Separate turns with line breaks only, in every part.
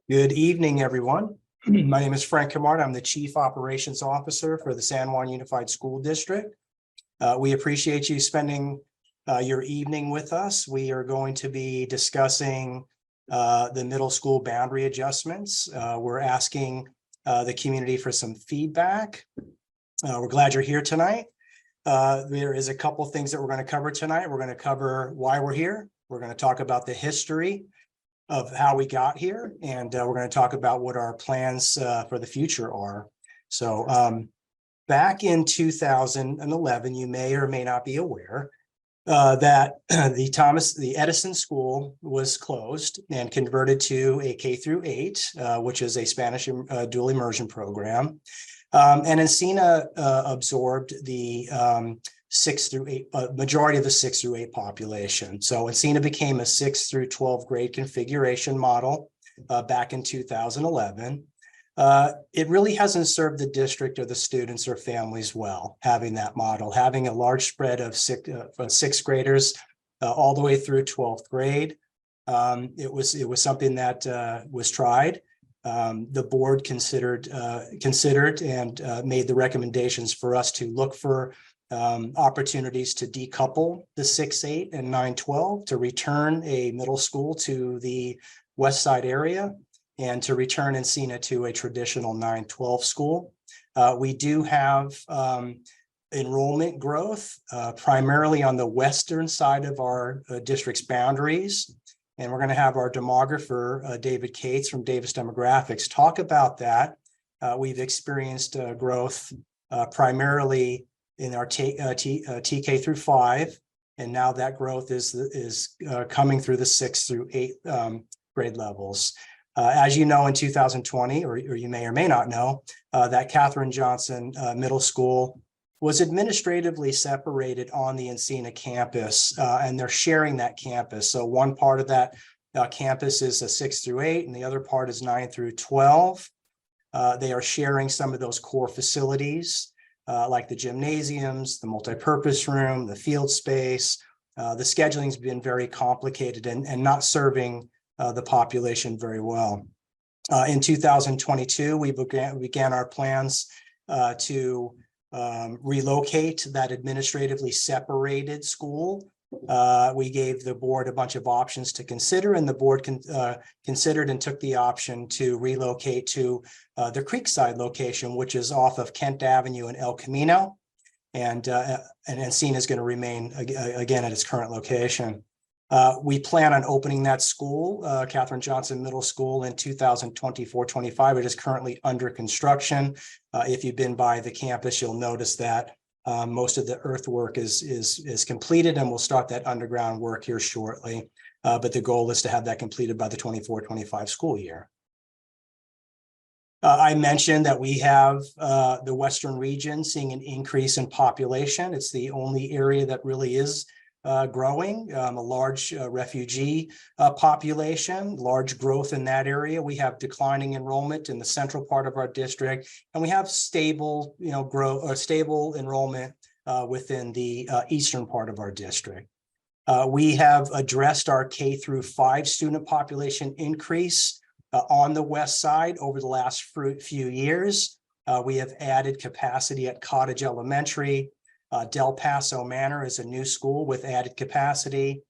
Good evening, everyone. My name is Frank Camart. I'm the Chief Operations Officer for the San Juan Unified School District. We appreciate you spending your evening with us. We are going to be discussing the middle school boundary adjustments. We're asking the community for some feedback. We're glad you're here tonight. There is a couple things that we're going to cover tonight. We're going to cover why we're here. We're going to talk about the history of how we got here, and we're going to talk about what our plans for the future are. So back in 2011, you may or may not be aware that the Edison School was closed and converted to a K-8, which is a Spanish dual immersion program. And Encina absorbed the 6 through 8, majority of the 6 through 8 population. So Encina became a 6 through 12 grade configuration model back in 2011. It really hasn't served the district or the students or families well, having that model, having a large spread of sixth graders all the way through 12th grade. It was something that was tried. The board considered and made the recommendations for us to look for opportunities to decouple the 6-8 and 9-12, to return a middle school to the west side area, and to return Encina to a traditional 9-12 school. We do have enrollment growth primarily on the western side of our district's boundaries. And we're going to have our demographer, David Cates from Davis Demographics, talk about that. We've experienced growth primarily in our TK through 5, and now that growth is coming through the 6 through 8 grade levels. As you know, in 2020, or you may or may not know, that Katherine Johnson Middle School was administratively separated on the Encina campus, and they're sharing that campus. So one part of that campus is a 6 through 8, and the other part is 9 through 12. They are sharing some of those core facilities, like the gymnasiums, the multipurpose room, the field space. The scheduling has been very complicated and not serving the population very well. In 2022, we began our plans to relocate that administratively separated school. We gave the board a bunch of options to consider, and the board considered and took the option to relocate to the Creekside location, which is off of Kent Avenue in El Camino, and Encina is going to remain again at its current location. We plan on opening that school, Katherine Johnson Middle School, in 2024-25. It is currently under construction. If you've been by the campus, you'll notice that most of the earthwork is completed, and we'll start that underground work here shortly. But the goal is to have that completed by the 24-25 school year. I mentioned that we have the Western region seeing an increase in population. It's the only area that really is growing, a large refugee population, large growth in that area. We have declining enrollment in the central part of our district, and we have stable, stable enrollment within the eastern part of our district. We have addressed our K through 5 student population increase on the west side over the last few years. We have added capacity at Cottage Elementary. Del Paso Manor is a new school with added capacity.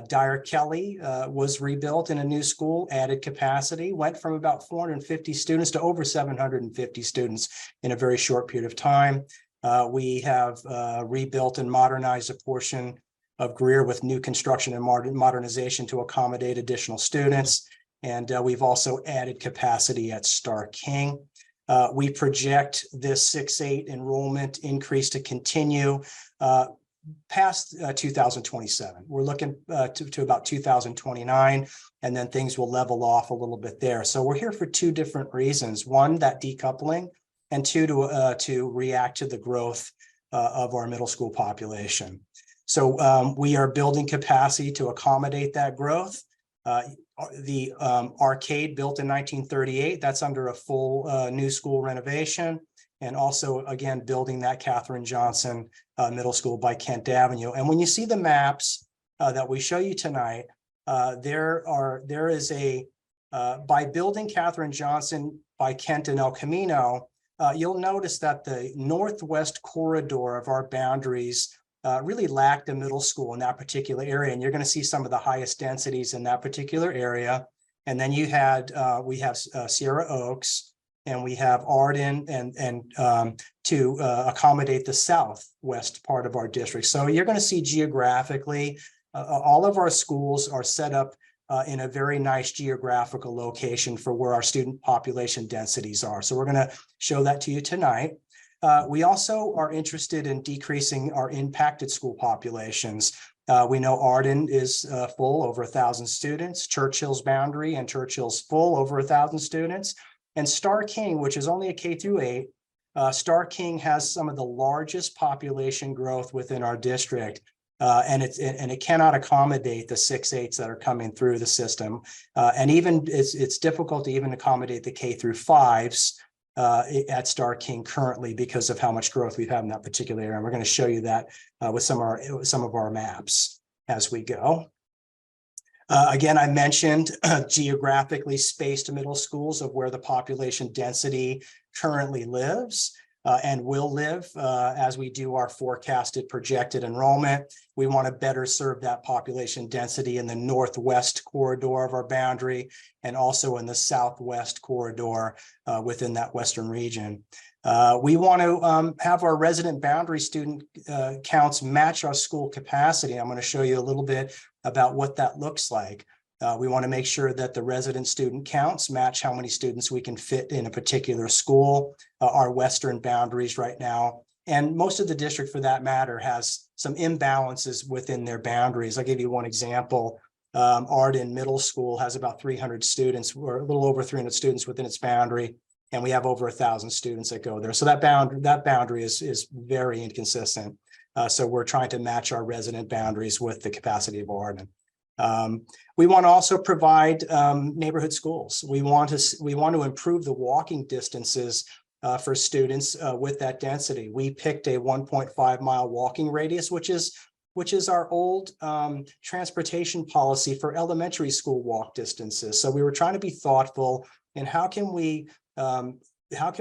Dyer Kelly was rebuilt in a new school, added capacity, went from about 450 students to over 750 students in a very short period of time. We have rebuilt and modernized a portion of Greer with new construction and modernization to accommodate additional students. And we've also added capacity at Star King. We project this 6-8 enrollment increase to continue past 2027. We're looking to about 2029, and then things will level off a little bit there. So we're here for 2 different reasons. One, that decoupling, and 2, to react to the growth of our middle school population. So we are building capacity to accommodate that growth. The arcade built in 1938, that's under a full new school renovation, and also again building that Katherine Johnson Middle School by Kent Avenue. And when you see the maps that we show you tonight, there is a By building Catherine Johnson by Kent and El Camino, you'll notice that the northwest corridor of our boundaries really lacked a middle school in that particular area. And you're going to see some of the highest densities in that particular area. And then we have Sierra Oaks, and we have Arden, and to accommodate the southwest part of our district. So you're going to see geographically, all of our schools are set up in a very nice geographical location for where our student population densities are. So we're going to show that to you tonight. We also are interested in decreasing our impacted school populations. We know Arden is full, over 1,000 students, Churchill's boundary and Churchill's full, over 1,000 students, and Star King, which is only a K through 8, Star King has some of the largest population growth within our district. And it cannot accommodate the 6/8s that are coming through the system. And even it's difficult to even accommodate the K through 5s at Star King currently because of how much growth we've had in that particular area. And we're going to show you that with some of our maps as we go. Again, I mentioned geographically spaced middle schools of where the population density currently lives. And will live as we do our forecasted projected enrollment. We want to better serve that population density in the northwest corridor of our boundary and also in the southwest corridor within that western region. We want to have our resident boundary student counts match our school capacity. I'm going to show you a little bit about what that looks like. We want to make sure that the resident student counts match how many students we can fit in a particular school. Our western boundaries right now, and most of the district for that matter, has some imbalances within their boundaries. I'll give you one example. Arden Middle School has about 300 students, or a little over 300 students within its boundary, and we have over 1,000 students that go there. So that boundary is very inconsistent. So we're trying to match our resident boundaries with the capacity of Arden. We want to also provide neighborhood schools. We want to improve the walking distances for students with that density. We picked a 1.5-mile walking radius, which is our old transportation policy for elementary school walk distances. So we were trying to be thoughtful in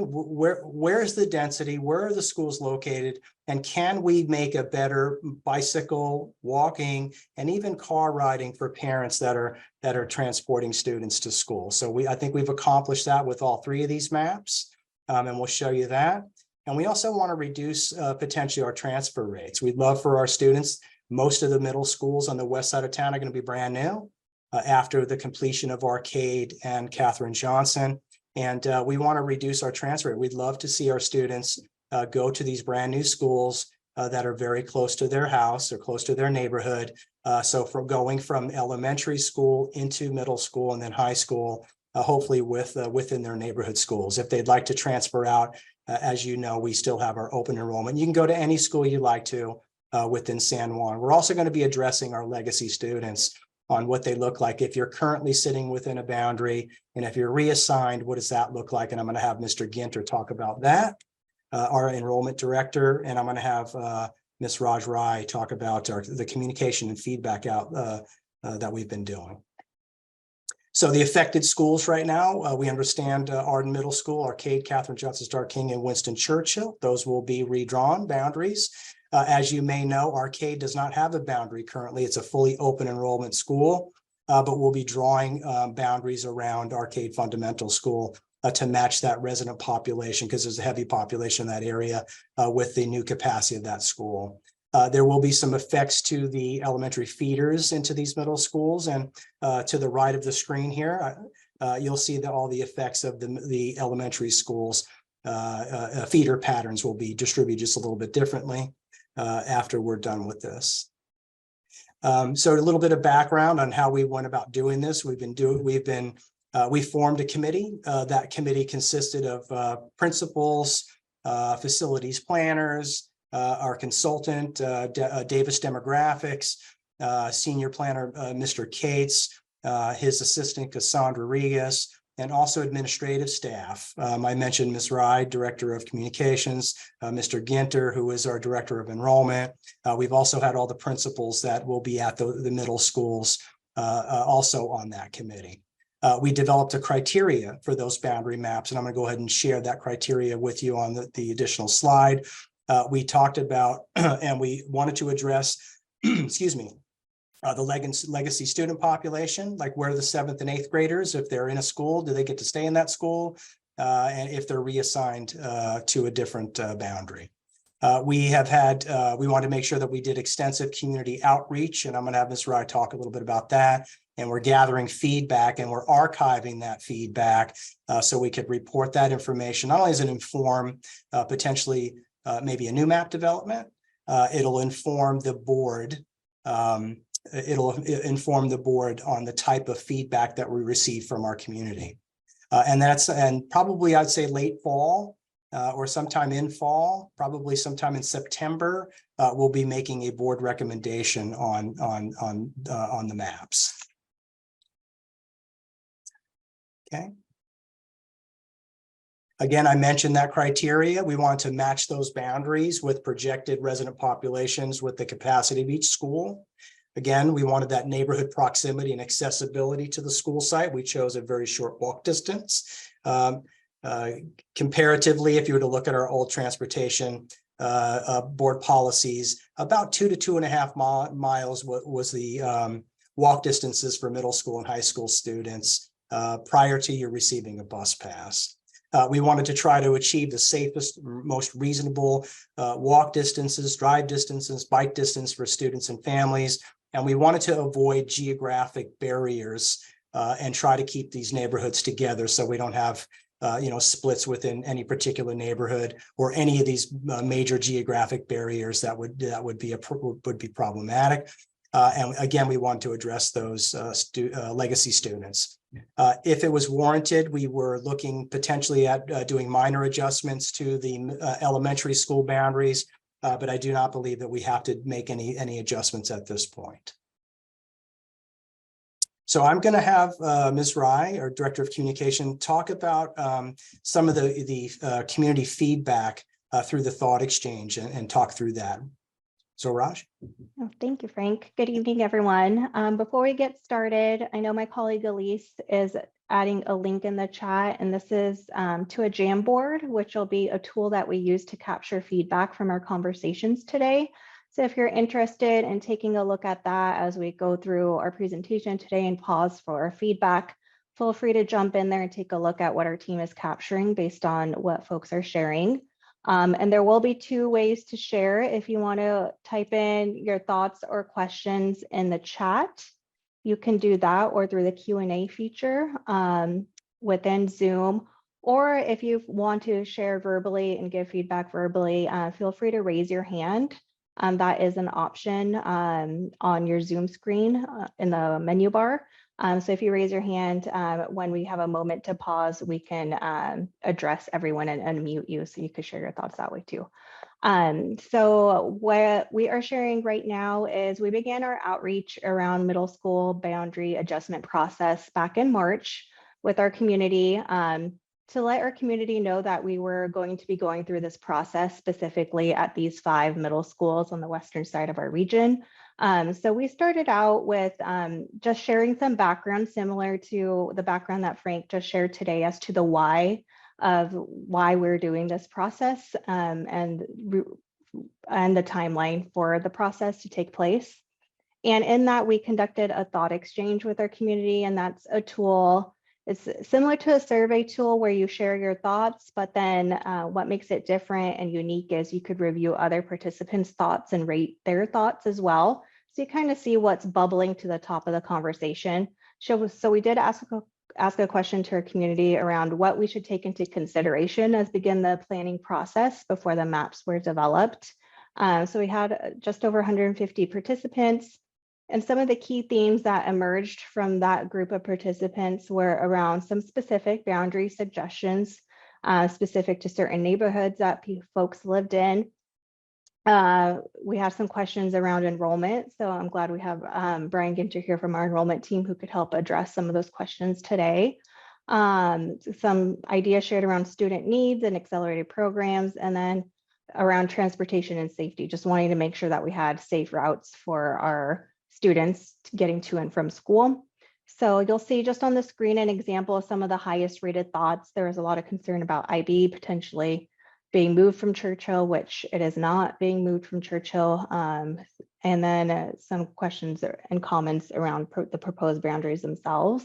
where's the density, where are the schools located, and can we make a better bicycle, walking, and even car riding for parents that are transporting students to school. So I think we've accomplished that with all 3 of these maps, and we'll show you that. And we also want to reduce potentially our transfer rates. We'd love for our students, most of the middle schools on the west side of town are going to be brand new after the completion of Arcade and Catherine Johnson. And we want to reduce our transfer rate. We'd love to see our students go to these brand new schools that are very close to their house or close to their neighborhood. So from going from elementary school into middle school and then high school, hopefully within their neighborhood schools. If they'd like to transfer out, as you know, we still have our open enrollment. You can go to any school you'd like to within San Juan. We're also going to be addressing our legacy students on what they look like if you're currently sitting within a boundary, and if you're reassigned, what does that look like? And I'm going to have Mr. Ginter talk about that, our enrollment director, and I'm going to have Ms. Raj Rai talk about the communication and feedback out that we've been doing. So the affected schools right now, we understand Arden Middle School, Arcade, Catherine Johnson, Star King, and Winston Churchill. Those will be redrawn boundaries. As you may know, Arcade does not have a boundary currently. It's a fully open enrollment school, but we'll be drawing boundaries around Arcade Fundamental School to match that resident population, because there's a heavy population in that area with the new capacity of that school. There will be some effects to the elementary feeders into these middle schools, and to the right of the screen here, you'll see that all the effects of the elementary schools feeder patterns will be distributed just a little bit differently after we're done with this. So a little bit of background on how we went about doing this. We formed a committee. That committee consisted of principals, facilities planners, our consultant, Davis Demographics, senior planner, Mr. Cates, his assistant, Cassandra Regas, and also administrative staff. I mentioned Ms. Rai, Director of Communications, Mr. Ginter, who is our Director of Enrollment. We've also had all the principals that will be at the middle schools also on that committee. We developed a criteria for those boundary maps, and I'm going to go ahead and share that criteria with you on the additional slide. We talked about and we wanted to address, excuse me, the legacy student population, like where the 7th and 8th graders, if they're in a school, do they get to stay in that school? And if they're reassigned to a different boundary. We want to make sure that we did extensive community outreach, and I'm going to have Ms. Rye talk a little bit about that. And we're gathering feedback and we're archiving that feedback so we could report that information, not only as it inform potentially maybe a new map development, it'll inform the board. It'll inform the board on the type of feedback that we receive from our community. And probably I'd say late fall or sometime in fall, probably sometime in September, we'll be making a board recommendation on the maps. Okay. Again, I mentioned that criteria. We want to match those boundaries with projected resident populations with the capacity of each school. Again, we wanted that neighborhood proximity and accessibility to the school site. We chose a very short walk distance. Comparatively, if you were to look at our old transportation board policies, about 2 to 2.5 miles was the walk distances for middle school and high school students prior to you receiving a bus pass. We wanted to try to achieve the safest, most reasonable walk distances, drive distances, bike distance for students and families. And we wanted to avoid geographic barriers and try to keep these neighborhoods together so we don't have splits within any particular neighborhood or any of these major geographic barriers that would be problematic. And again, we want to address those legacy students. If it was warranted, we were looking potentially at doing minor adjustments to the elementary school boundaries, but I do not believe that we have to make any adjustments at this point. So I'm going to have Ms. Rye, our Director of Communication, talk about some of the community feedback through the thought exchange and talk through that. So Raj.
Oh, thank you, Frank. Good evening, everyone. Before we get started, I know my colleague Elise is adding a link in the chat, and this is to a Jamboard, which will be a tool that we use to capture feedback from our conversations today. So if you're interested in taking a look at that as we go through our presentation today and pause for our feedback, feel free to jump in there and take a look at what our team is capturing based on what folks are sharing. And there will be 2 ways to share. If you want to type in your thoughts or questions in the chat, you can do that, or through the Q&A feature within Zoom. Or if you want to share verbally and give feedback verbally, feel free to raise your hand. That is an option on your Zoom screen in the menu bar. So if you raise your hand, when we have a moment to pause, we can address everyone and unmute you so you could share your thoughts that way too. So what we are sharing right now is we began our outreach around middle school boundary adjustment process back in March with our community to let our community know that we were going to be going through this process specifically at these 5 middle schools on the western side of our region. So we started out with just sharing some background similar to the background that Frank just shared today as to the why we're doing this process and the timeline for the process to take place. And in that, we conducted a thought exchange with our community, and that's a tool. It's similar to a survey tool where you share your thoughts, but then what makes it different and unique is you could review other participants' thoughts and rate their thoughts as well. So you kind of see what's bubbling to the top of the conversation. So we did ask a question to our community around what we should take into consideration as begin the planning process before the maps were developed. So we had just over 150 participants. And some of the key themes that emerged from that group of participants were around some specific boundary suggestions specific to certain neighborhoods that folks lived in. We have some questions around enrollment. So I'm glad we have Brian Ginter here from our enrollment team who could help address some of those questions today. Some ideas shared around student needs and accelerated programs, and then around transportation and safety, just wanting to make sure that we had safe routes for our students getting to and from school. So you'll see just on the screen an example of some of the highest rated thoughts. There was a lot of concern about IB potentially being moved from Churchill, which it is not being moved from Churchill. And then some questions and comments around the proposed boundaries themselves.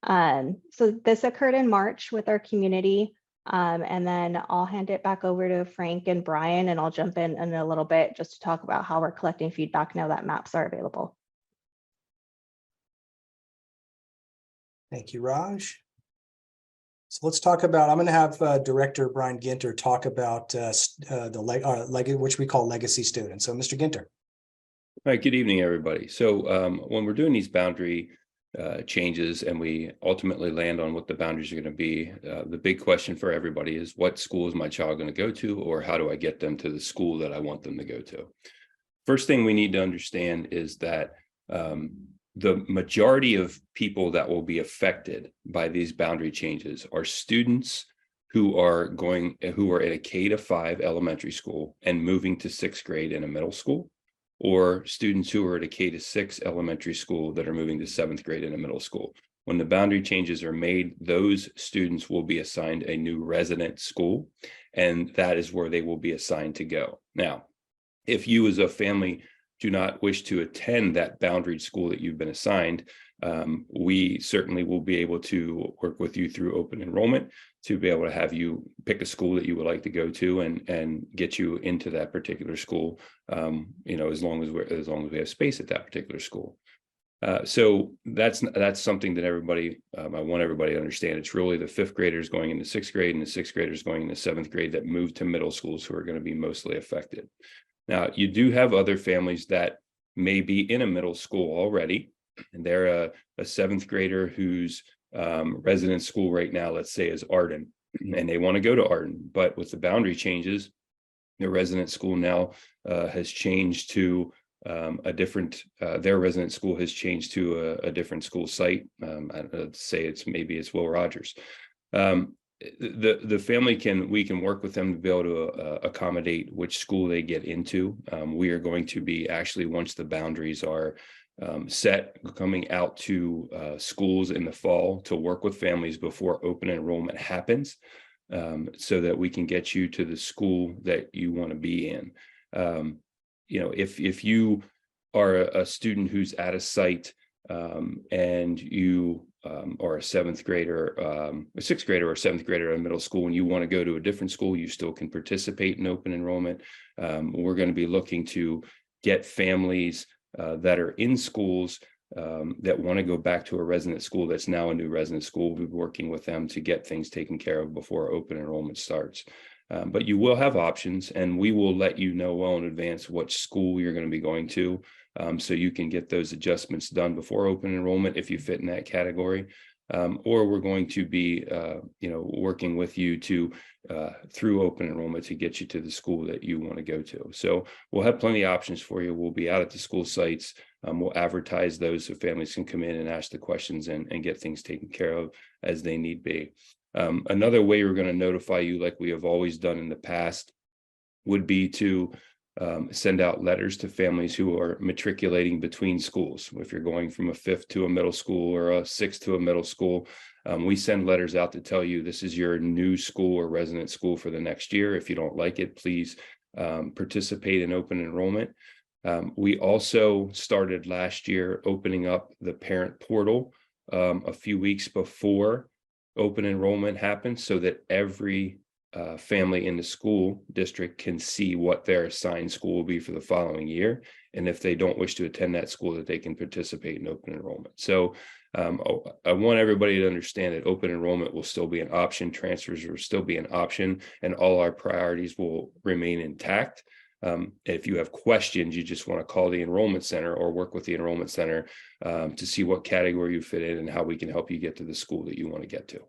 So this occurred in March with our community. And then I'll hand it back over to Frank and Brian, and I'll jump in a little bit just to talk about how we're collecting feedback now that maps are available.
Thank you, Raj. So let's talk about, I'm going to have Director Brian Ginter talk about which we call legacy students. So Mr. Ginter.
All right, good evening, everybody. So when we're doing these boundary changes and we ultimately land on what the boundaries are going to be, the big question for everybody is, what school is my child going to go to, or how do I get them to the school that I want them to go to? First thing we need to understand is that the majority of people that will be affected by these boundary changes are students who are at a K-5 elementary school and moving to 6th grade in a middle school, or students who are at a K-6 elementary school that are moving to 7th grade in a middle school. When the boundary changes are made, those students will be assigned a new resident school, and that is where they will be assigned to go. Now, if you as a family do not wish to attend that boundaried school that you've been assigned, we certainly will be able to work with you through open enrollment to be able to have you pick a school that you would like to go to and get you into that particular school, as long as we have space at that particular school. So that's something that everybody, I want everybody to understand. It's really the 5th graders going into 6th grade and the 6th graders going into 7th grade that move to middle schools who are going to be mostly affected. Now, you do have other families that may be in a middle school already, and they're a 7th grader whose resident school right now, let's say, is Arden, and they want to go to Arden. But with the boundary changes, their resident school now has changed to a different, their resident school has changed to a different school site. I'd say it's Will Rogers. The family we can work with them to be able to accommodate which school they get into. We are going to be actually, once the boundaries are set, coming out to schools in the fall to work with families before open enrollment happens, so that we can get you to the school that you want to be in. If you are a student who's at a site and you or a 7th grader, a 6th grader or 7th grader in middle school, and you want to go to a different school, you still can participate in open enrollment. We're going to be looking to get families that are in schools that want to go back to a resident school that's now a new resident school. We'll be working with them to get things taken care of before open enrollment starts. But you will have options, and we will let you know well in advance what school you're going to be going to, so you can get those adjustments done before open enrollment if you fit in that category. Or we're going to be, working with you to through open enrollment to get you to the school that you want to go to. So we'll have plenty of options for you. We'll be out at the school sites. We'll advertise those so families can come in and ask the questions and get things taken care of as they need be. Another way we're going to notify you, like we have always done in the past, would be to send out letters to families who are matriculating between schools. If you're going from a 5th to a middle school or a 6th to a middle school, we send letters out to tell you this is your new school or resident school for the next year. If you don't like it, please participate in open enrollment. We also started last year opening up the parent portal a few weeks before open enrollment happens, so that every family in the school district can see what their assigned school will be for the following year, and if they don't wish to attend that school, that they can participate in open enrollment. So I want everybody to understand that open enrollment will still be an option, transfers will still be an option, and all our priorities will remain intact. If you have questions, you just want to call the enrollment center or work with the enrollment center to see what category you fit in and how we can help you get to the school that you want to get to.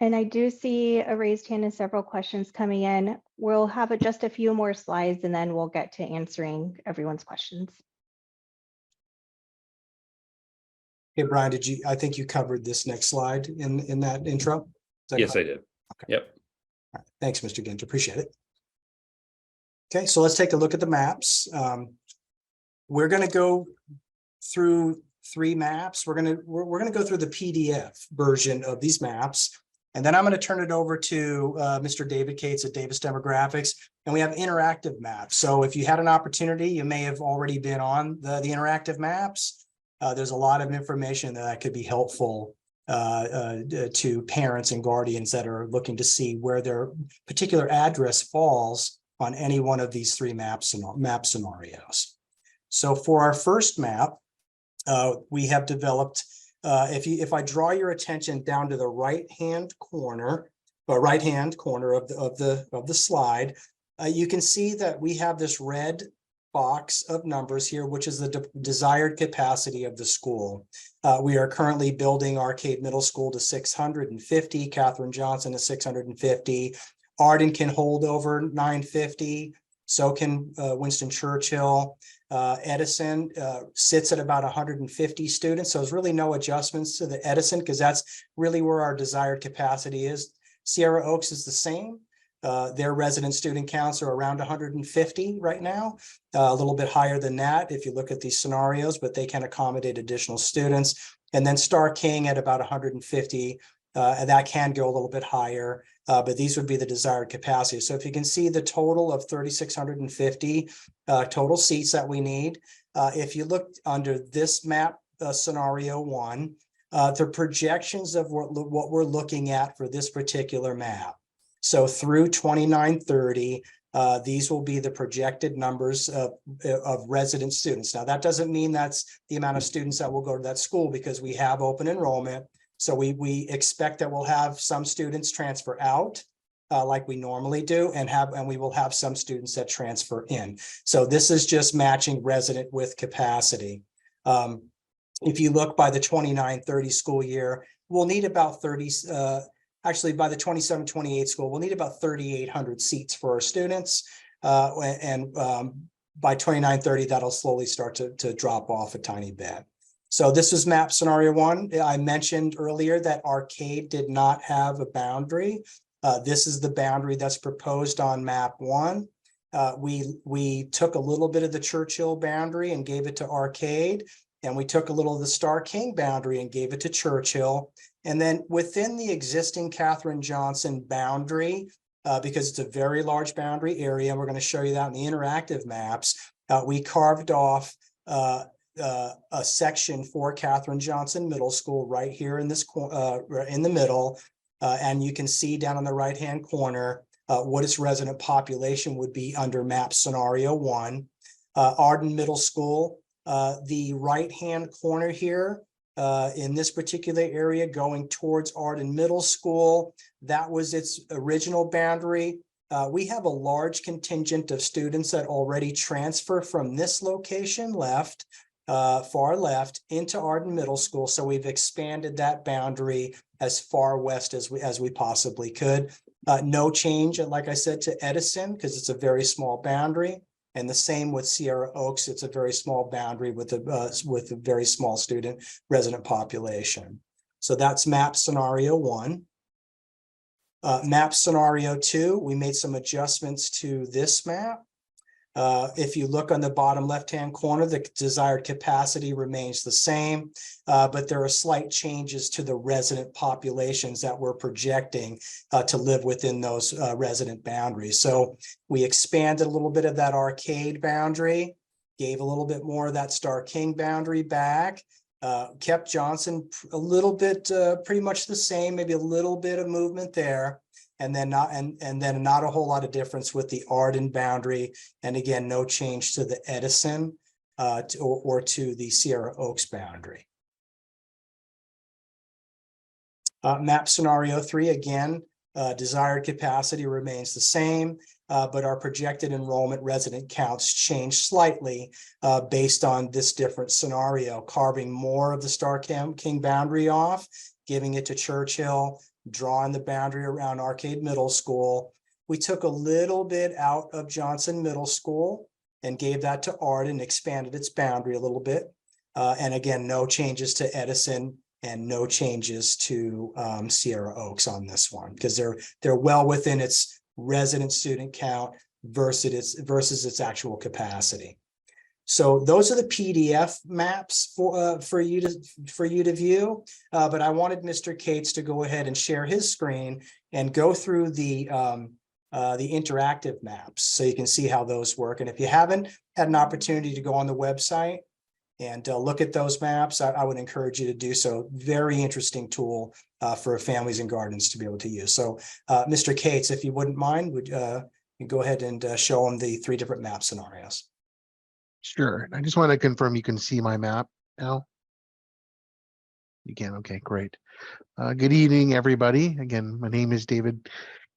And I do see a raised hand and several questions coming in. We'll have just a few more slides and then we'll get to answering everyone's questions.
Hey, Brian, I think you covered this next slide in that intro?
Yes, I did.
Okay.
Yep.
All right. Thanks, Mr. Ginter. Appreciate it. Okay, so let's take a look at the maps. We're going to go through 3 maps. We're gonna go through the PDF version of these maps. And then I'm going to turn it over to Mr. David Cates at Davis Demographics, and we have interactive maps. So if you had an opportunity, you may have already been on the interactive maps. There's a lot of information that could be helpful to parents and guardians that are looking to see where their particular address falls on any one of these 3 map scenarios. So for our first map, we have developed. If I draw your attention down to the right-hand corner of the slide, you can see that we have this red box of numbers here, which is the desired capacity of the school. We are currently building Arcade Middle School to 650, Katherine Johnson to 650. Arden can hold over 950. So can Winston Churchill. Edison sits at about 150 students. So there's really no adjustments to the Edison because that's really where our desired capacity is. Sierra Oaks is the same. Their resident student counts are around 150 right now, a little bit higher than that if you look at these scenarios, but they can accommodate additional students. And then Star King at about 150, and that can go a little bit higher. But these would be the desired capacity. So if you can see the total of 3,650 total seats that we need, if you look under this map, scenario 1, the projections of what we're looking at for this particular map. So through 2930, these will be the projected numbers of resident students. Now, that doesn't mean that's the amount of students that will go to that school because we have open enrollment. So we expect that we'll have some students transfer out like we normally do and we will have some students that transfer in. So this is just matching resident with capacity. If you look by the 29-30 school year, we'll need about 30, actually by the 27-28 school, we'll need about 3,800 seats for our students. And by 29-30, that'll slowly start to drop off a tiny bit. So this is map scenario 1. I mentioned earlier that Arcade did not have a boundary. This is the boundary that's proposed on map 1. We took a little bit of the Churchill boundary and gave it to Arcade, and we took a little of the Star King boundary and gave it to Churchill. And then within the existing Katherine Johnson boundary, because it's a very large boundary area, and we're going to show you that in the interactive maps, we carved off a section for Katherine Johnson Middle School right here in this in the middle, and you can see down on the right-hand corner what its resident population would be under map scenario 1. Arden Middle School, the right-hand corner here in this particular area going towards Arden Middle School, that was its original boundary. We have a large contingent of students that already transfer from this location left, far left, into Arden Middle School. So we've expanded that boundary as far west as we possibly could. No change, like I said, to Edison because it's a very small boundary. And the same with Sierra Oaks. It's a very small boundary with a very small student resident population. So that's map scenario 1. Map scenario 2, we made some adjustments to this map. If you look on the bottom left-hand corner, the desired capacity remains the same, but there are slight changes to the resident populations that we're projecting to live within those resident boundaries. So we expanded a little bit of that Arcade boundary, gave a little bit more of that Star King boundary back, kept Johnson a little bit, pretty much the same, maybe a little bit of movement there. And then not a whole lot of difference with the Arden boundary. And again, no change to the Edison or to the Sierra Oaks boundary. Map scenario 3, again, desired capacity remains the same, but our projected enrollment resident counts change slightly based on this different scenario, carving more of the Star King boundary off, giving it to Churchill, drawing the boundary around Arcade Middle School. We took a little bit out of Johnson Middle School and gave that to Arden, expanded its boundary a little bit. And again, no changes to Edison and no changes to Sierra Oaks on this one, because they're well within its resident student count versus its actual capacity. So those are the PDF maps for you to view. But I wanted Mr. Cates to go ahead and share his screen and go through the interactive maps so you can see how those work. And if you haven't had an opportunity to go on the website and look at those maps, I would encourage you to do so. Very interesting tool for families and gardens to be able to use. So Mr. Cates, if you wouldn't mind, would you go ahead and show them the 3 different map scenarios.
Sure. I just want to confirm you can see my map now. You can. Okay, great. Good evening, everybody. Again, my name is David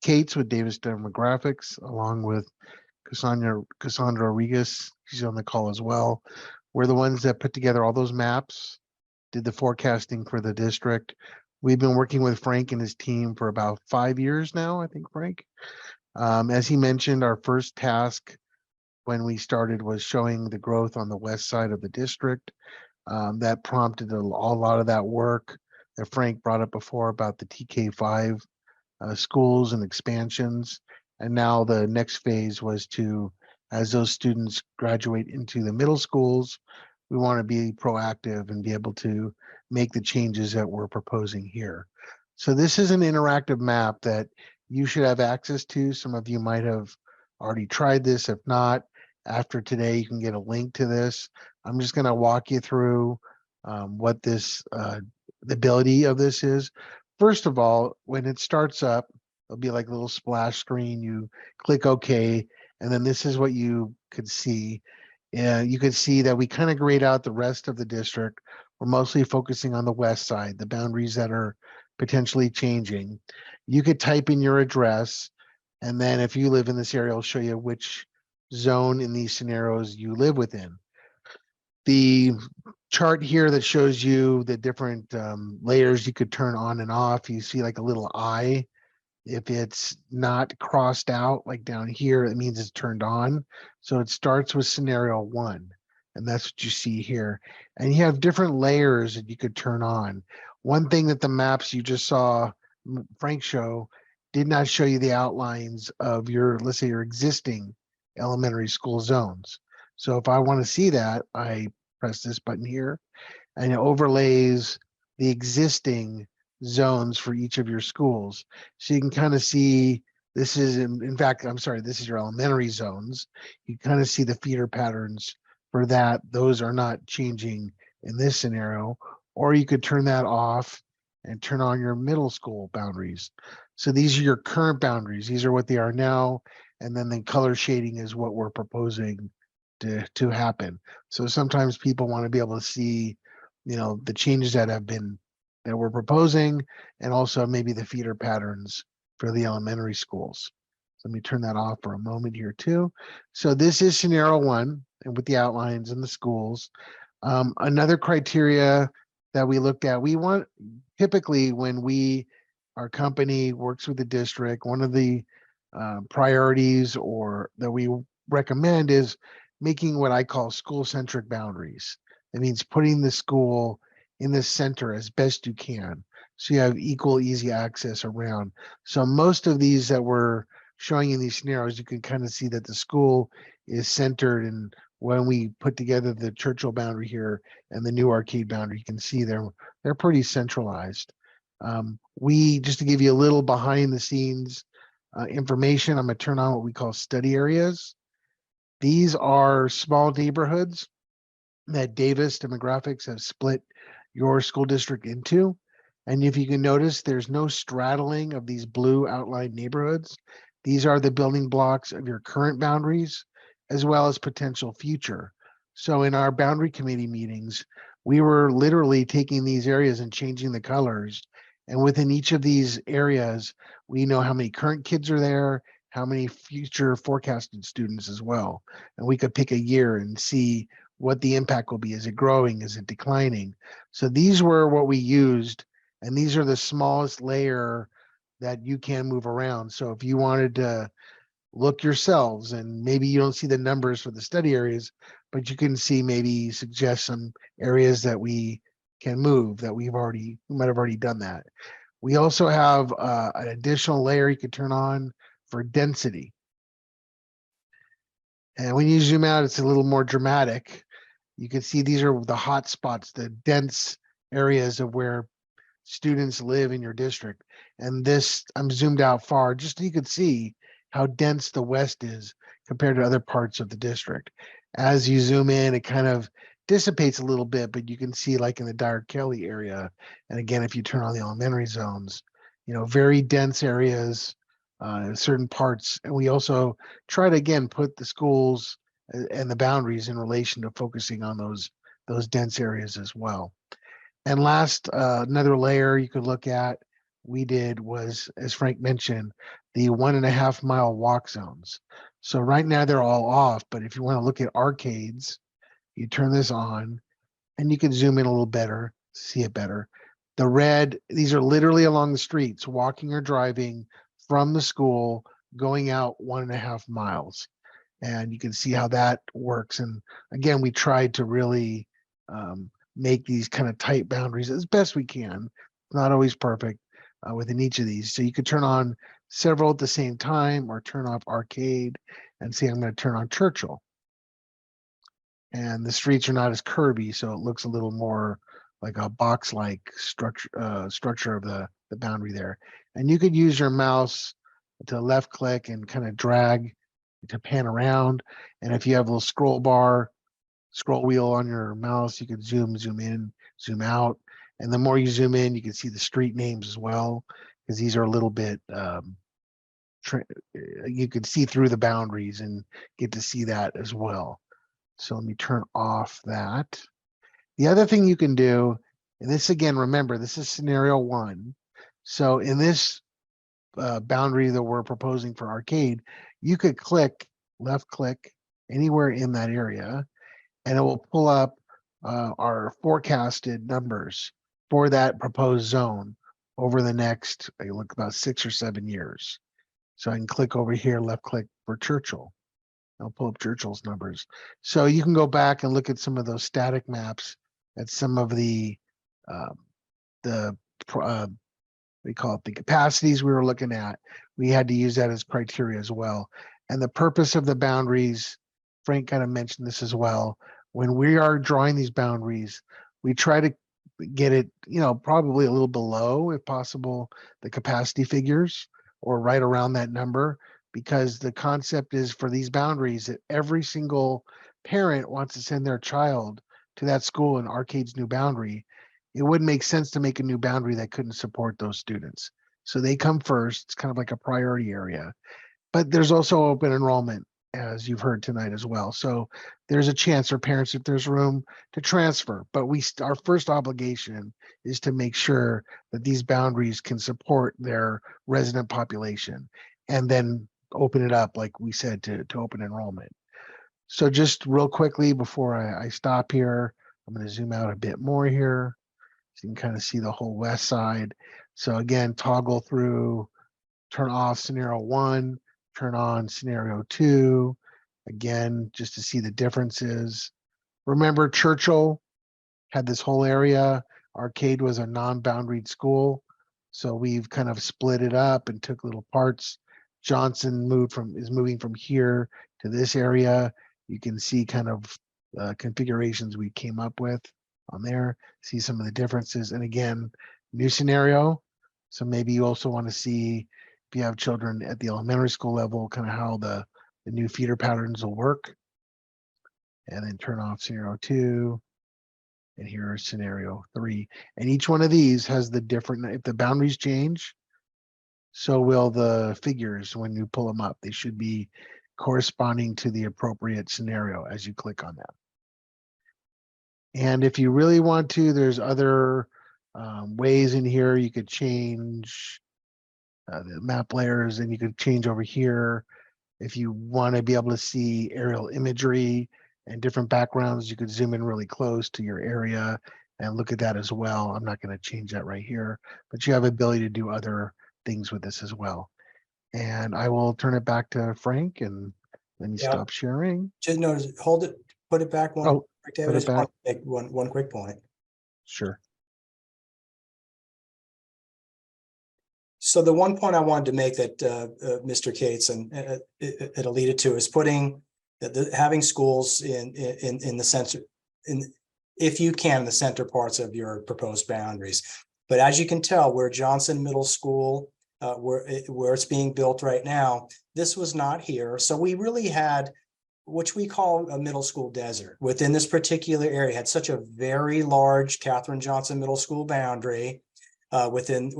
Cates with Davis Demographics, along with Cassandra Regas. She's on the call as well. We're the ones that put together all those maps, did the forecasting for the district. We've been working with Frank and his team for about 5 years now, I think, Frank. As he mentioned, our first task when we started was showing the growth on the west side of the district. That prompted a lot of that work that Frank brought up before about the TK5 schools and expansions. And now the next phase was to, as those students graduate into the middle schools, we want to be proactive and be able to make the changes that we're proposing here. So this is an interactive map that you should have access to. Some of you might have already tried this. If not, after today, you can get a link to this. I'm just going to walk you through what this, the ability of this is. First of all, when it starts up, it'll be like a little splash screen. You click OK, and then this is what you could see. You could see that we kind of grayed out the rest of the district. We're mostly focusing on the west side, the boundaries that are potentially changing. You could type in your address, and then if you live in this area, it'll show you which zone in these scenarios you live within. The chart here that shows you the different layers you could turn on and off, you see like a little eye. If it's not crossed out like down here, it means it's turned on. So it starts with scenario 1, and that's what you see here. And you have different layers that you could turn on. One thing that the maps you just saw Frank show did not show you the outlines of your, let's say, your existing elementary school zones. So if I want to see that, I press this button here, and it overlays the existing zones for each of your schools. So you can kind of see, this is, in fact, I'm sorry, this is your elementary zones. You kind of see the feeder patterns for that. Those are not changing in this scenario. Or you could turn that off and turn on your middle school boundaries. So these are your current boundaries. These are what they are now. And then the color shading is what we're proposing to happen. So sometimes people want to be able to see, you know, the changes that we're proposing, and also maybe the feeder patterns for the elementary schools. So let me turn that off for a moment here too. So this is scenario 1, and with the outlines and the schools. Another criteria that we looked at, we want, typically when our company works with the district, one of the priorities or that we recommend is making what I call school-centric boundaries. That means putting the school in the center as best you can, so you have equal, easy access around. So most of these that we're showing in these scenarios, you can kind of see that the school is centered. And when we put together the Churchill boundary here and the new Arcade boundary, you can see they're pretty centralized. We, just to give you a little behind the scenes information, I'm going to turn on what we call study areas. These are small neighborhoods that Davis Demographics have split your school district into. And if you can notice, there's no straddling of these blue outlined neighborhoods. These are the building blocks of your current boundaries, as well as potential future. So in our boundary committee meetings, we were literally taking these areas and changing the colors. And within each of these areas, we know how many current kids are there, how many future forecasted students as well. And we could pick a year and see what the impact will be. Is it growing? Is it declining? So these were what we used, and these are the smallest layer that you can move around. So if you wanted to look yourselves, and maybe you don't see the numbers for the study areas, but you can see, maybe suggest some areas that we can move, that we might have already done that. We also have an additional layer you could turn on for density. And when you zoom out, it's a little more dramatic. You can see these are the hot spots, the dense areas of where students live in your district. And this, I'm zoomed out far, just so you could see how dense the west is compared to other parts of the district. As you zoom in, it kind of dissipates a little bit, but you can see like in the Dyer Kelly area. And again, if you turn on the elementary zones, very dense areas in certain parts. And we also try to, again, put the schools and the boundaries in relation to focusing on those dense areas as well. And last, another layer you could look at we did was, as Frank mentioned, the 1.5 mile walk zones. So right now they're all off, but if you want to look at arcades, you turn this on and you can zoom in a little better, see it better. The red, these are literally along the streets, walking or driving from the school, going out 1.5 miles. And you can see how that works. And again, we tried to really make these kind of tight boundaries as best we can. Not always perfect within each of these. So you could turn on several at the same time or turn off arcade and say, I'm going to turn on Churchill. And the streets are not as curvy, so it looks a little more like a box-like structure of the boundary there. And you could use your mouse to left click and kind of drag to pan around. And if you have a little scroll wheel on your mouse, you could zoom in, zoom out. And the more you zoom in, you can see the street names as well, because these are a little bit, you can see through the boundaries and get to see that as well. So let me turn off that. The other thing you can do, and this again, remember, this is scenario 1. So in this boundary that we're proposing for arcade, you could left click anywhere in that area, and it will pull up our forecasted numbers for that proposed zone over the next, I look about 6 or 7 years. So I can click over here, left click for Churchill. I'll pull up Churchill's numbers. So you can go back and look at some of those static maps at some of the we call it the capacities we were looking at. We had to use that as criteria as well. And the purpose of the boundaries, Frank kind of mentioned this as well. When we are drawing these boundaries, we try to get it, probably a little below, if possible, the capacity figures or right around that number, because the concept is for these boundaries that every single parent wants to send their child to that school in Arcade's new boundary. It wouldn't make sense to make a new boundary that couldn't support those students. So they come first. It's kind of like a priority area. But there's also open enrollment, as you've heard tonight as well. So there's a chance for parents, if there's room, to transfer. But our first obligation is to make sure that these boundaries can support their resident population, and then open it up, like we said, to open enrollment. So just real quickly before I stop here, I'm going to zoom out a bit more here. So you can kind of see the whole west side. So again, toggle through, turn off scenario 1, turn on scenario 2. Again, just to see the differences. Remember, Churchill had this whole area. Arcade was a non-boundaried school. So we've kind of split it up and took little parts. Johnson is moving from here to this area. You can see kind of configurations we came up with on there, see some of the differences. And again, new scenario. So maybe you also want to see, if you have children at the elementary school level, kind of how the new feeder patterns will work. And then turn off scenario 2. And here is scenario 3. And each one of these has the different, if the boundaries change, so will the figures when you pull them up. They should be corresponding to the appropriate scenario as you click on them. And if you really want to, there's other ways in here. You could change the map layers, and you could change over here. If you want to be able to see aerial imagery and different backgrounds, you could zoom in really close to your area and look at that as well. I'm not going to change that right here, but you have the ability to do other things with this as well. And I will turn it back to Frank, and let me stop sharing.
Just notice, hold it, put it back one.
Oh,
David,
put it
I just want
back.
to make one quick point.
Sure.
So the one point I wanted to make that Mr. Cates and it alluded to is putting having schools in the center, if you can, the center parts of your proposed boundaries. But as you can tell, where Johnson Middle School, where it's being built right now, this was not here. So we really had, which we call a middle school desert within this particular area, had such a very large Katherine Johnson Middle School boundary within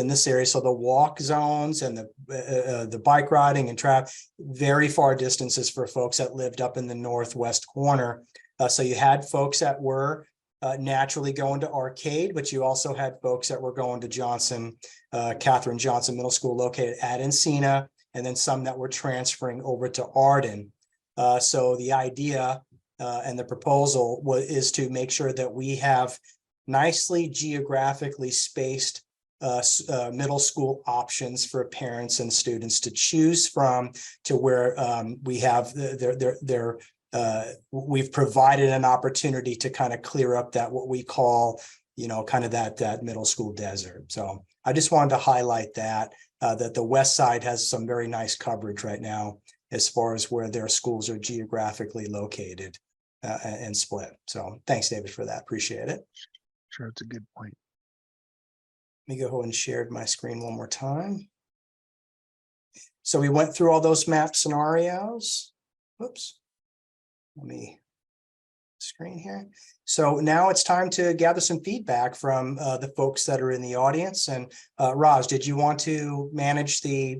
this area. So the walk zones and the bike riding and traffic, very far distances for folks that lived up in the northwest corner. So you had folks that were naturally going to Arcade, but you also had folks that were going to Katherine Johnson Middle School located at Encina, and then some that were transferring over to Arden. So the idea and the proposal is to make sure that we have nicely geographically spaced middle school options for parents and students to choose from, to where we have we've provided an opportunity to kind of clear up that what we call, kind of that middle school desert. So I just wanted to highlight that the west side has some very nice coverage right now as far as where their schools are geographically located and split. So thanks, David, for that. Appreciate it.
Sure, it's a good point.
Let me go ahead and share my screen one more time. So we went through all those map scenarios. Whoops. Let me screen here. So now it's time to gather some feedback from the folks that are in the audience. And Raj, did you want to manage the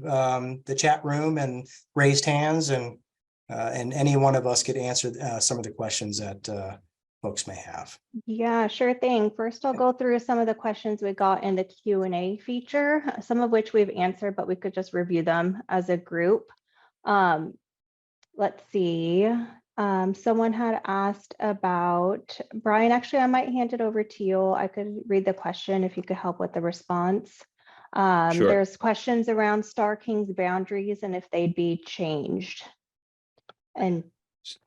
chat room and raised hands, and any one of us could answer some of the questions that folks may have?
Yeah, sure thing. First, I'll go through some of the questions we got in the Q&A feature, some of which we've answered, but we could just review them as a group. Let's see. Someone had asked about, Brian, actually, I might hand it over to you. I could read the question if you could help with the response.
Sure.
There's questions around Star King's boundaries and if they'd be changed. And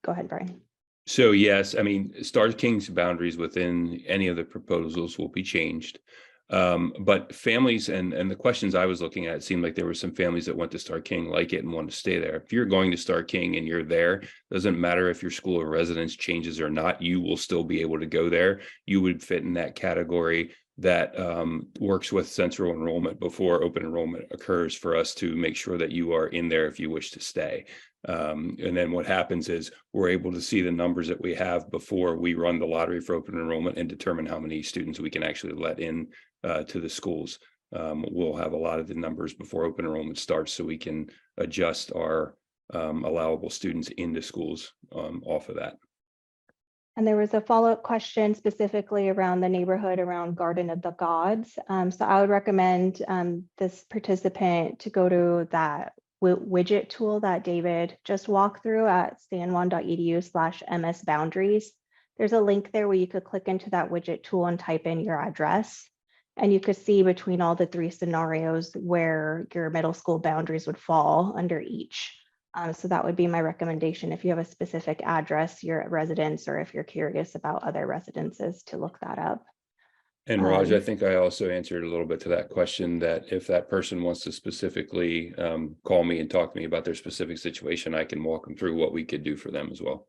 go ahead, Brian.
So yes, I mean, Star King's boundaries within any of the proposals will be changed. But families and the questions I was looking at, it seemed like there were some families that went to Star King, like it, and want to stay there. If you're going to Star King and you're there, doesn't matter if your school of residence changes or not, you will still be able to go there. You would fit in that category that works with central enrollment before open enrollment occurs, for us to make sure that you are in there if you wish to stay. And then what happens is we're able to see the numbers that we have before we run the lottery for open enrollment and determine how many students we can actually let in to the schools. We'll have a lot of the numbers before open enrollment starts, so we can adjust our allowable students into schools off of that.
And there was a follow-up question specifically around the neighborhood around Garden of the Gods. So I would recommend this participant to go to that widget tool that David just walked through at sanjuan.edu/ms boundaries. There's a link there where you could click into that widget tool and type in your address. And you could see between all the three scenarios where your middle school boundaries would fall under each. So that would be my recommendation if you have a specific address, your residence, or if you're curious about other residences, to look that up.
And Raj, I think I also answered a little bit to that question, that if that person wants to specifically call me and talk to me about their specific situation, I can walk them through what we could do for them as well.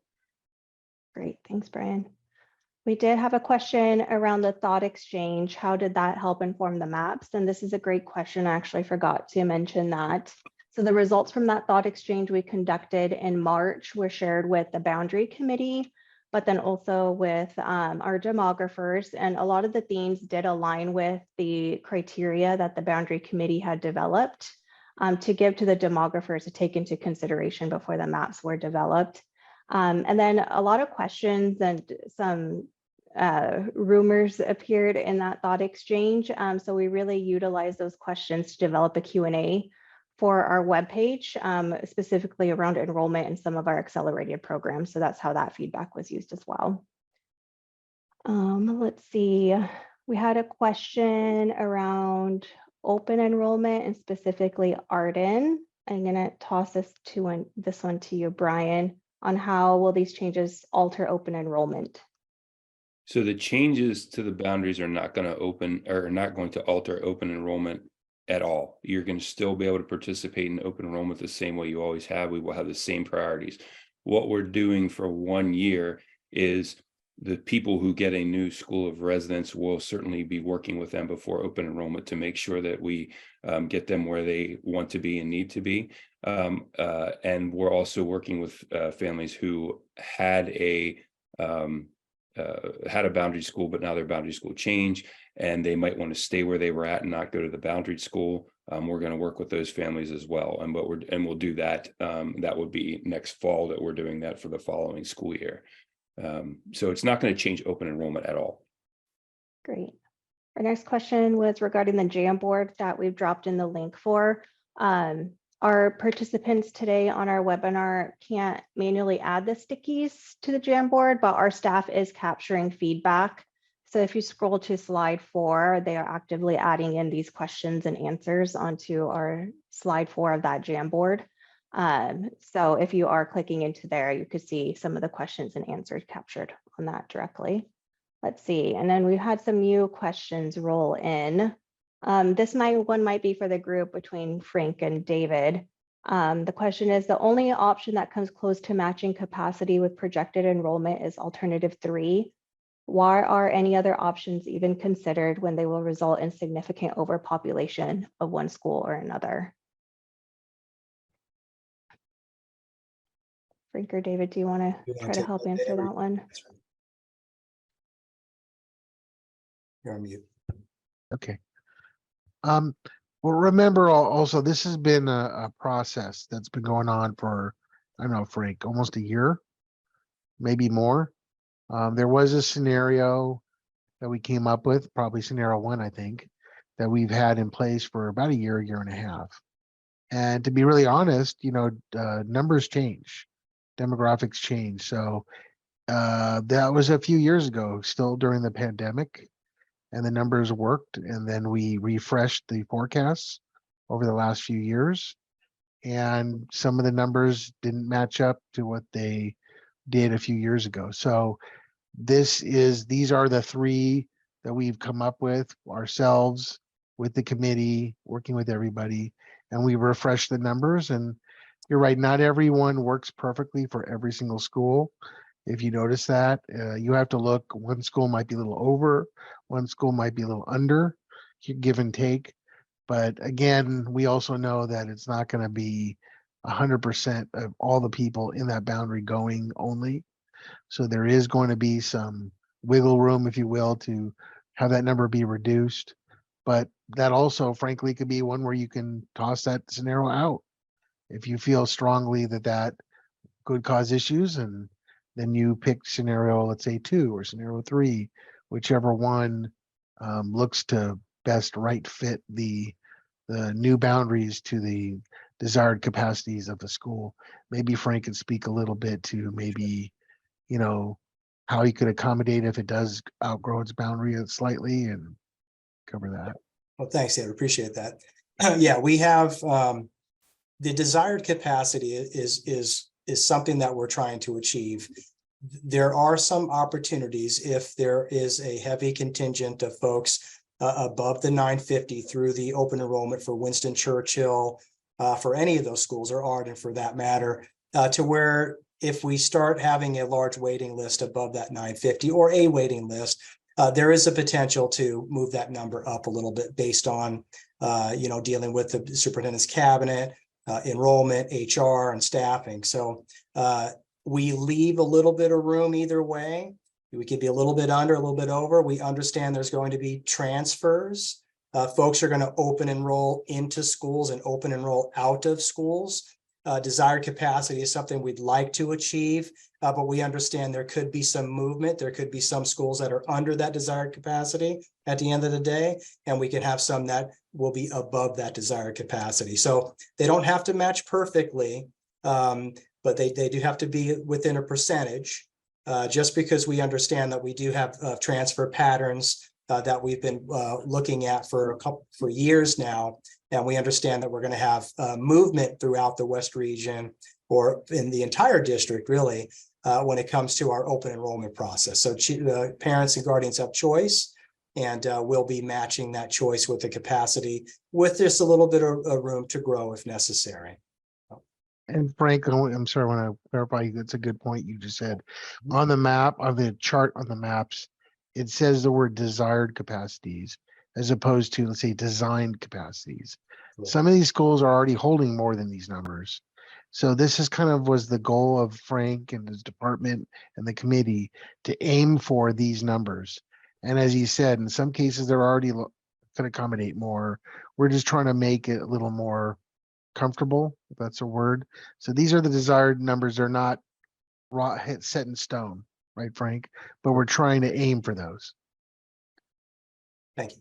Great, thanks, Brian. We did have a question around the thought exchange. How did that help inform the maps? And this is a great question. I actually forgot to mention that. So the results from that thought exchange we conducted in March were shared with the boundary committee, but then also with our demographers. And a lot of the themes did align with the criteria that the boundary committee had developed to give to the demographers to take into consideration before the maps were developed. And then a lot of questions and some rumors appeared in that thought exchange. So we really utilized those questions to develop a Q&A for our webpage, specifically around enrollment in some of our accelerated programs. So that's how that feedback was used as well. Let's see, we had a question around open enrollment and specifically Arden. I'm gonna toss this one to you, Brian, on how will these changes alter open enrollment?
So the changes to the boundaries are not going to alter open enrollment at all. You're going to still be able to participate in open enrollment the same way you always have. We will have the same priorities. what we're doing for 1 year is the people who get a new school of residence will certainly be working with them before open enrollment to make sure that we get them where they want to be and need to be. And we're also working with families who had a boundary school, but now their boundary school change, and they might want to stay where they were at and not go to the boundary school. We're going to work with those families as well, and we'll do that. That would be next fall that we're doing that for the following school year. So it's not going to change open enrollment at all.
Great. Our next question was regarding the Jamboard that we've dropped in the link for. Our participants today on our webinar can't manually add the stickies to the Jamboard, but our staff is capturing feedback. So if you scroll to slide 4, they are actively adding in these questions and answers onto our slide 4 of that Jamboard. So if you are clicking into there, you could see some of the questions and answers captured on that directly. Let's see, and then we had some new questions roll in. This one might be for the group between Frank and David. The question is, the only option that comes close to matching capacity with projected enrollment is alternative 3. Why are any other options even considered when they will result in significant overpopulation of one school or another? Frank or David, do you want to try to help answer that one?
You're on mute.
Okay. Well, remember also, this has been a process that's been going on for, I don't know, Frank, almost a year, maybe more. There was a scenario that we came up with, probably scenario 1, I think, that we've had in place for about a year and a half. And to be really honest, numbers change, demographics change. So that was a few years ago, still during the pandemic, and the numbers worked. And then we refreshed the forecasts over the last few years. And some of the numbers didn't match up to what they did a few years ago. So these are the 3 that we've come up with ourselves, with the committee, working with everybody, and we refresh the numbers. And you're right, not everyone works perfectly for every single school. If you notice that, you have to look, one school might be a little over, one school might be a little under, give and take. But again, we also know that it's not going to be 100% of all the people in that boundary going only. So there is going to be some wiggle room, if you will, to have that number be reduced. But that also, frankly, could be one where you can toss that scenario out if you feel strongly that that could cause issues, and then you pick scenario, let's say 2 or scenario 3, whichever one looks to best fit the new boundaries to the desired capacities of the school. Maybe Frank can speak a little bit to maybe, how he could accommodate if it does outgrow its boundary slightly, and cover that.
Well, thanks, Dave. Appreciate that. Yeah, we have the desired capacity is something that we're trying to achieve. There are some opportunities if there is a heavy contingent of folks above the 950 through the open enrollment for Winston Churchill, for any of those schools, or Arden for that matter, to where if we start having a large waiting list above that 950 or a waiting list, there is a potential to move that number up a little bit based on, dealing with the superintendent's cabinet, enrollment, HR, and staffing. So we leave a little bit of room either way. We could be a little bit under, a little bit over. We understand there's going to be transfers. Folks are going to open enroll into schools and open enroll out of schools. Desired capacity is something we'd like to achieve, but we understand there could be some movement. There could be some schools that are under that desired capacity at the end of the day, and we can have some that will be above that desired capacity. So they don't have to match perfectly, but they do have to be within a percentage, just because we understand that we do have transfer patterns that we've been looking at for years now. And we understand that we're going to have movement throughout the West region, or in the entire district, really, when it comes to our open enrollment process. So parents and guardians have choice, and we'll be matching that choice with the capacity, with just a little bit of room to grow if necessary.
And Frank, I'm sorry, I want to clarify, that's a good point you just said. On the map, on the chart on the maps, it says the word desired capacities as opposed to, let's say, designed capacities. Some of these schools are already holding more than these numbers. So this is kind of was the goal of Frank and his department and the committee to aim for these numbers. And as he said, in some cases, they're already can accommodate more. We're just trying to make it a little more comfortable, if that's a word. So these are the desired numbers. They're not raw hit set in stone, right, Frank? But we're trying to aim for those.
Thank you.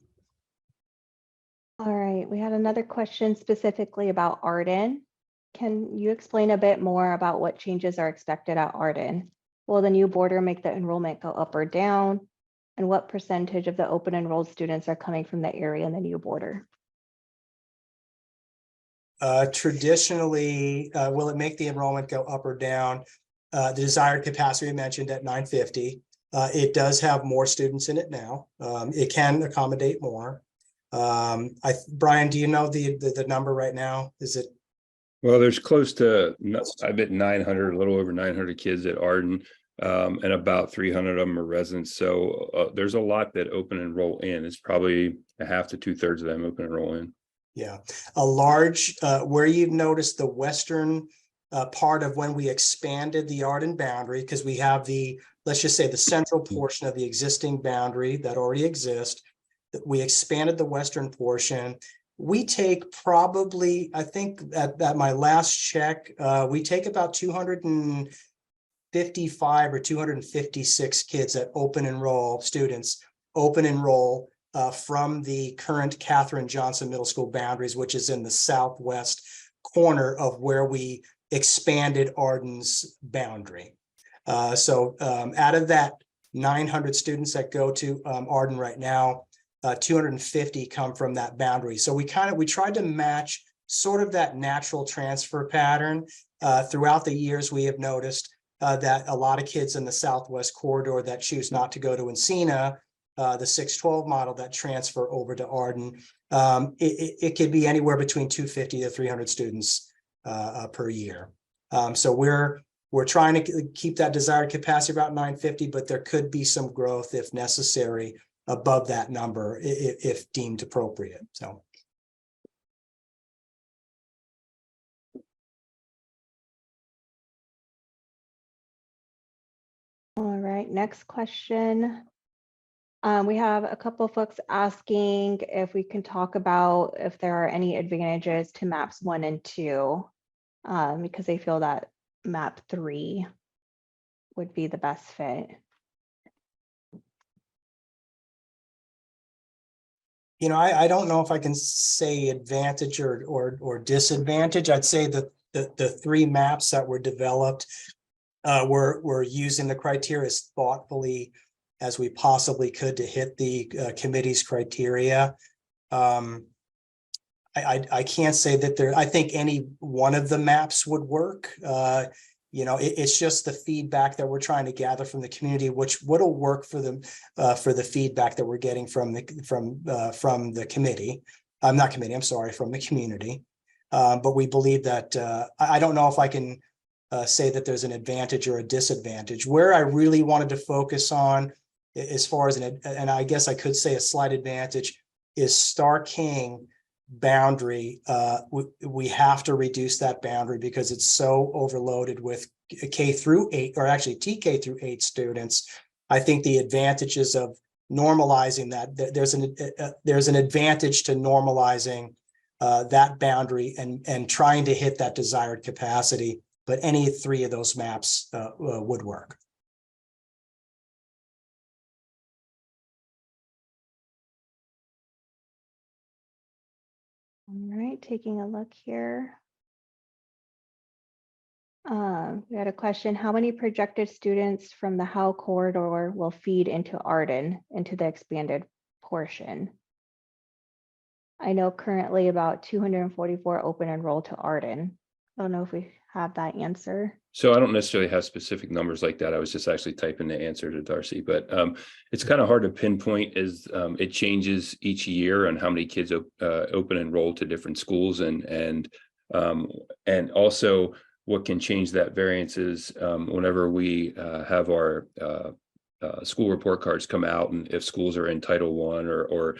All right, we had another question specifically about Arden. Can you explain a bit more about what changes are expected at Arden? Will the new border make the enrollment go up or down? And what percentage of the open enrolled students are coming from the area in the new border?
Traditionally, will it make the enrollment go up or down? The desired capacity we mentioned at 950. It does have more students in it now. It can accommodate more. Brian, do you know the number right now? Is it?
Well, there's close to, I bet 900, a little over 900 kids at Arden, and about 300 of them are residents. So there's a lot that open enroll in. It's probably a half to 2/3 of them open enroll in.
Yeah, a large, where you've noticed the western part of when we expanded the Arden boundary, because we have let's just say the central portion of the existing boundary that already exists. We expanded the western portion. We take probably, I think at my last check, we take about 255 or 256 kids that open enroll, students open enroll from the current Katherine Johnson Middle School boundaries, which is in the southwest corner of where we expanded Arden's boundary. So out of that 900 students that go to Arden right now, 250 come from that boundary. So we tried to match sort of that natural transfer pattern. Throughout the years, we have noticed that a lot of kids in the southwest corridor that choose not to go to Encina, the 612 model, that transfer over to Arden. It could be anywhere between 250 to 300 students per year. So we're trying to keep that desired capacity about 950, but there could be some growth if necessary above that number if deemed appropriate. So.
All right, next question. We have a couple of folks asking if we can talk about if there are any advantages to maps 1 and 2, because they feel that map 3 would be the best fit.
You know, I don't know if I can say advantage or disadvantage. I'd say that the 3 maps that were developed, we're using the criteria as thoughtfully as we possibly could to hit the committee's criteria. I can't say that I think any one of the maps would work. You know, it's just the feedback that we're trying to gather from the community, what'll work for them, for the feedback that we're getting from the committee. Not committee, I'm sorry, from the community. But we believe that I don't know if I can say that there's an advantage or a disadvantage. Where I really wanted to focus on, as far as and I guess I could say a slight advantage, is Star King boundary. We have to reduce that boundary because it's so overloaded with K through 8, or actually TK through 8 students. I think the advantages of normalizing that, there's an advantage to normalizing that boundary and trying to hit that desired capacity. But any 3 of those maps would work.
All right, taking a look here. We had a question, how many projected students from the Howe corridor will feed into Arden, into the expanded portion? I know currently about 244 open enroll to Arden. I don't know if we have that answer.
So I don't necessarily have specific numbers like that. I was just actually typing the answer to Darcy, but it's kind of hard to pinpoint as it changes each year on how many kids open enroll to different schools, and also what can change that variance is whenever we have our school report cards come out, and if schools are in Title I or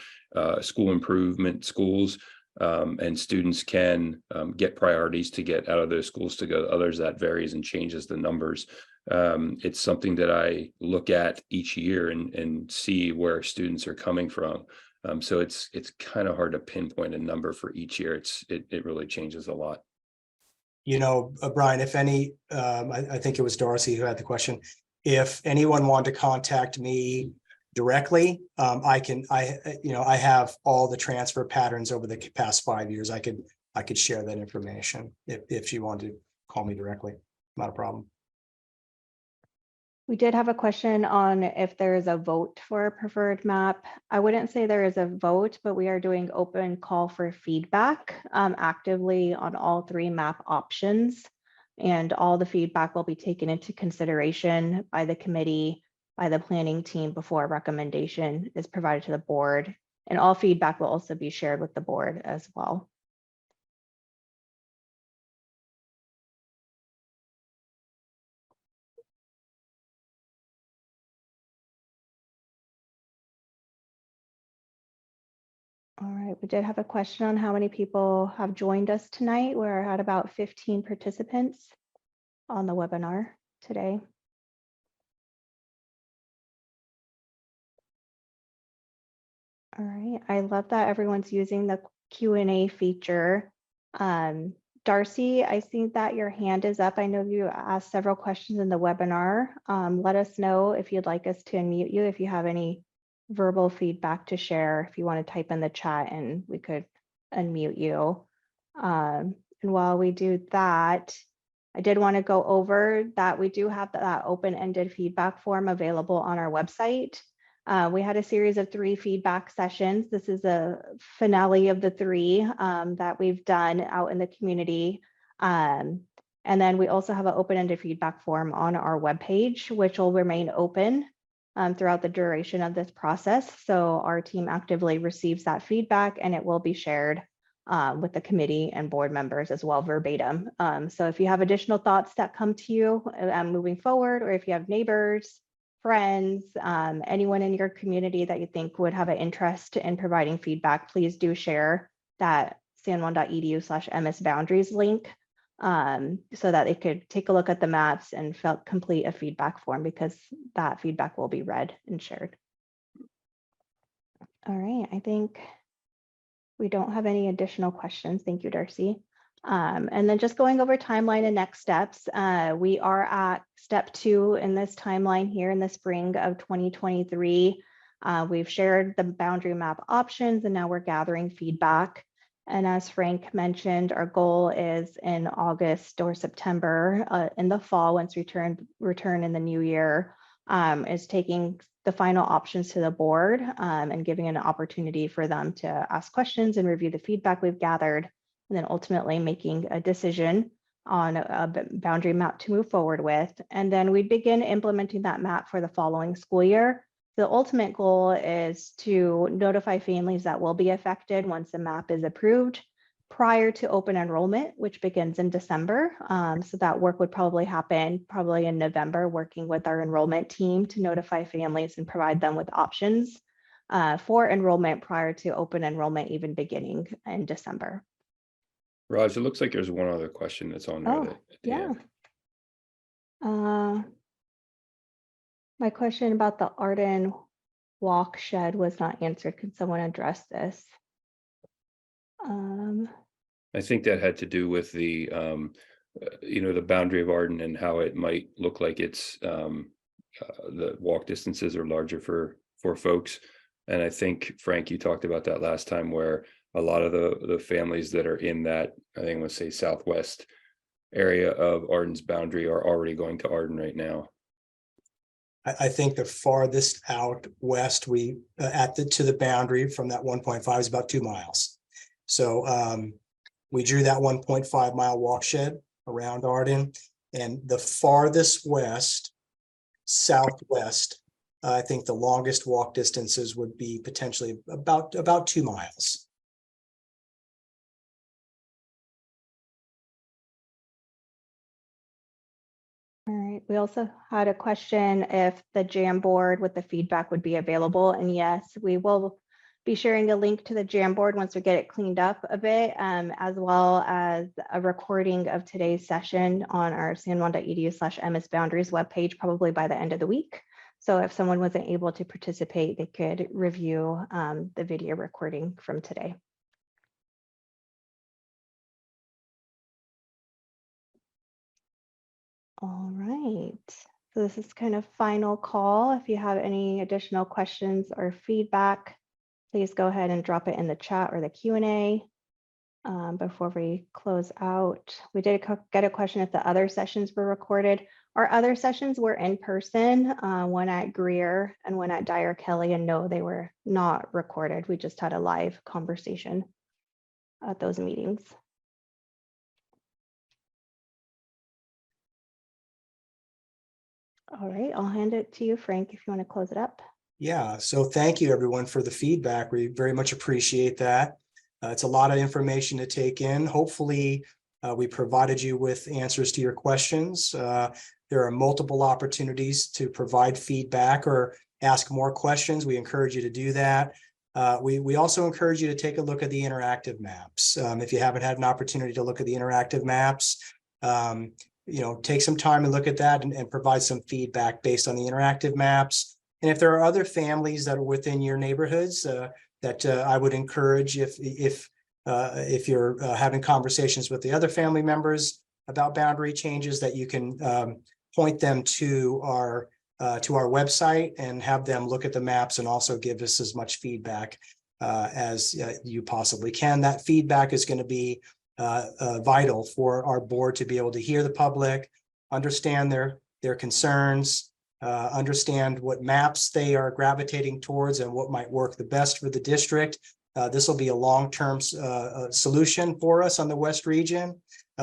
school improvement schools, and students can get priorities to get out of those schools to go to others, that varies and changes the numbers. It's something that I look at each year and see where students are coming from. So it's kind of hard to pinpoint a number for each year. It really changes a lot.
You know, Brian, if any, I think it was Darcy who had the question. If anyone wanted to contact me directly, I have all the transfer patterns over the past 5 years. I could share that information if you wanted to call me directly. Not a problem.
We did have a question on if there is a vote for a preferred map. I wouldn't say there is a vote, but we are doing open call for feedback actively on all 3 map options. And all the feedback will be taken into consideration by the committee, by the planning team before a recommendation is provided to the board. And all feedback will also be shared with the board as well. All right, we did have a question on how many people have joined us tonight. We're at about 15 participants on the webinar today. All right, I love that everyone's using the Q&A feature. Darcy, I see that your hand is up. I know you asked several questions in the webinar. Let us know if you'd like us to unmute you, if you have any verbal feedback to share, if you want to type in the chat and we could unmute you. And while we do that, I did want to go over that we do have that open-ended feedback form available on our website. We had a series of 3 feedback sessions. This is a finale of the 3 that we've done out in the community. And then we also have an open-ended feedback form on our webpage, which will remain open throughout the duration of this process. So our team actively receives that feedback and it will be shared with the committee and board members as well verbatim. So if you have additional thoughts that come to you moving forward, or if you have neighbors, friends, anyone in your community that you think would have an interest in providing feedback, please do share that sanjuan.edu/msboundaries link so that they could take a look at the maps and complete a feedback form, because that feedback will be read and shared. All right, I think we don't have any additional questions. Thank you, Darcy. And then just going over timeline and next steps, we are at step 2 in this timeline here in the spring of 2023. We've shared the boundary map options and now we're gathering feedback. And as Frank mentioned, our goal is in August or September in the fall, once we return in the new year, is taking the final options to the board and giving an opportunity for them to ask questions and review the feedback we've gathered, and then ultimately making a decision on a boundary map to move forward with. And then we begin implementing that map for the following school year. The ultimate goal is to notify families that will be affected once the map is approved prior to open enrollment, which begins in December. So that work would probably happen in November, working with our enrollment team to notify families and provide them with options for enrollment prior to open enrollment even beginning in December.
Raj, it looks like there's one other question that's on there.
Oh, yeah. My question about the Arden walk shed was not answered. Could someone address this?
I think that had to do with the the boundary of Arden and how it might look like it's the walk distances are larger for folks. And I think, Frank, you talked about that last time, where a lot of the families that are in that, I think let's say southwest area of Arden's boundary are already going to Arden right now.
I think the farthest out west to the boundary from that 1.5 is about 2 miles. So we drew that 1.5 mile walk shed around Arden, and the farthest west, southwest, I think the longest walk distances would be potentially about 2 miles.
All right, we also had a question if the Jamboard with the feedback would be available, and yes, we will be sharing a link to the Jamboard once we get it cleaned up a bit, as well as a recording of today's session on our sanjuan.edu/MS Boundaries webpage, probably by the end of the week. So if someone wasn't able to participate, they could review the video recording from today. All right, so this is kind of final call. If you have any additional questions or feedback, please go ahead and drop it in the chat or the Q&A. Before we close out, we did get a question if the other sessions were recorded. Our other sessions were in person, one at Greer and one at Dyer Kelly, and no, they were not recorded. We just had a live conversation at those meetings. All right, I'll hand it to you, Frank, if you want to close it up.
Yeah, so thank you everyone for the feedback. We very much appreciate that. It's a lot of information to take in. Hopefully, we provided you with answers to your questions. There are multiple opportunities to provide feedback or ask more questions. We encourage you to do that. We also encourage you to take a look at the interactive maps. If you haven't had an opportunity to look at the interactive maps, take some time and look at that and provide some feedback based on the interactive maps. And if there are other families that are within your neighborhoods that I would encourage, if you're having conversations with the other family members about boundary changes, that you can point them to our website and have them look at the maps and also give us as much feedback as you possibly can. That feedback is going to be vital for our board to be able to hear the public, understand their concerns, understand what maps they are gravitating towards and what might work the best for the district. This will be a long-term solution for us on the West region.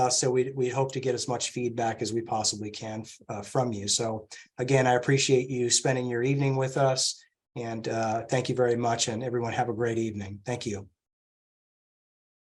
So we hope to get as much feedback as we possibly can from you. So again, I appreciate you spending your evening with us, and thank you very much, and everyone have a great evening. Thank you.